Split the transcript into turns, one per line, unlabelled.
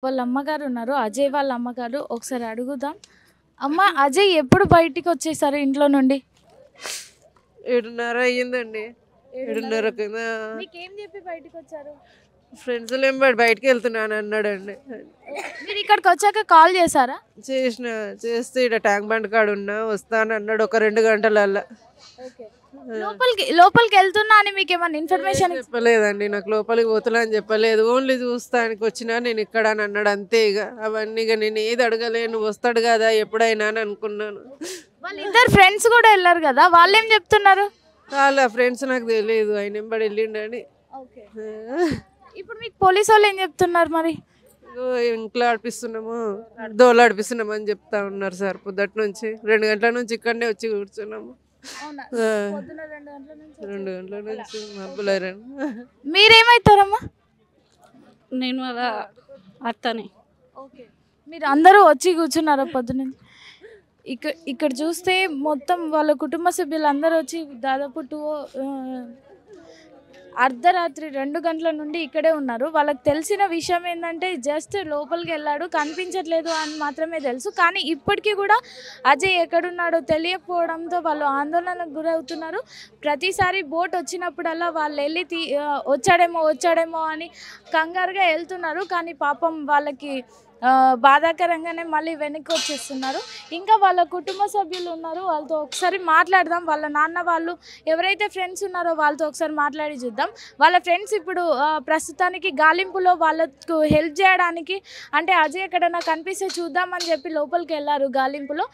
వాళ్ళ అమ్మగారు ఉన్నారు. అజయ్ వాళ్ళ అమ్మగారు. ఒకసారి అడుగుదాం. అమ్మ అజయ్ ఎప్పుడు బయటికొచ్చేసారు ఇంట్లో నుండి?
7:30 అయ్యిందండి.
7:30
7:30 కింద
మీకేం చెప్పి బయటికొచ్చారు?
ఫ్రెండ్స్‌లో ఎంబడి బయటికెళ్తున్నాను అన్నాడండి.
మీరు ఇక్కడికొచ్చాక కాల్ చేసారా?
చేస్తే ఈడ ట్యాంక్ బండ్ కాడ ఉన్నా వస్తానన్నాడు ఒక 2 గంటలల్లా.
లోపలికెళ్తున్నా అని మీకేమన్నా ఇన్ఫర్మేషన్
చెప్పలేదండి. నాకు లోపలికి పోతున్నా అని చెప్పలేదు. ఓన్లీ చూస్తానికి వచ్చినా నేను ఇక్కడ అని అన్నాడు అంతే ఇక. అవన్నీ ఇక నేను ఏది అడగలేను. వస్తాడు కదా ఎప్పుడైనా అని అనుకున్నాను.
వాళ్ళిద్దరు ఫ్రెండ్స్ కూడా వెళ్ళారు కదా, వాళ్ళేం చెప్తున్నారు?
వాళ్ళ ఫ్రెండ్స్ నాకు తెలియదు ఆయన ఎంబడి వెళ్ళిండని.
ఇప్పుడు మీకు పోలీసు వాళ్ళు ఏం చెప్తున్నారు మరి?
ఇగో ఇంట్లో ఆడిపిస్తున్నాము, దోలు ఆడిపిస్తున్నాము అని చెప్తా ఉన్నారు సార్. పొద్దుటి నుంచి 2 గంటల నుంచి ఇక్కడనే వచ్చి కూర్చున్నాము. ఆ, 2 గంటల నుంచి మబ్బులేరండి.
మీరేమైతారమ్మా?
నేను వాళ్ళ అత్తని.
మీరు అందరూ వచ్చి కూర్చున్నారా పొద్దునుంచి? ఇక్కడ చూస్తే మొత్తం వాళ్ళ కుటుంబ సభ్యులందరూ వచ్చి దాదాపు అర్ధరాత్రి 2 గంటల నుండి ఇక్కడే ఉన్నారు. వాళ్ళకి తెలిసిన విషయం ఏంటంటే జస్ట్ లోపలికి వెళ్ళాడు, కనిపించట్లేదు అని మాత్రమే తెలుసు. కానీ ఇప్పటికీ కూడా అజయ్ ఎక్కడున్నాడో తెలియకపోవడంతో వాళ్ళు ఆందోళనకు గురవుతున్నారు. ప్రతిసారి బోట్ వచ్చినప్పుడల్లా వాళ్ళు వెళ్ళి వచ్చాడేమో అని కంగారుగా వెళ్తున్నారు. కానీ పాపం వాళ్ళకి బాధాకరంగానే మళ్ళీ వెనక్కి వచ్చేస్తున్నారు. ఇంకా వాళ్ళ కుటుంబ సభ్యులు ఉన్నారు, వాళ్ళతో ఒకసారి మాట్లాడదాం. వాళ్ళ నాన్న వాళ్ళు ఎవరైతే ఫ్రెండ్స్ ఉన్నారో వాళ్ళతో ఒకసారి మాట్లాడి చూద్దాం. వాళ్ళ ఫ్రెండ్స్ ఇప్పుడు ప్రస్తుతానికి గాలింపులో వాళ్ళకు హెల్ప్ చేయడానికి, అంటే అజయ్ ఎక్కడైనా కనిపిస్తే చూద్దామని చెప్పి లోపలికి వెళ్ళారు గాలింపులో.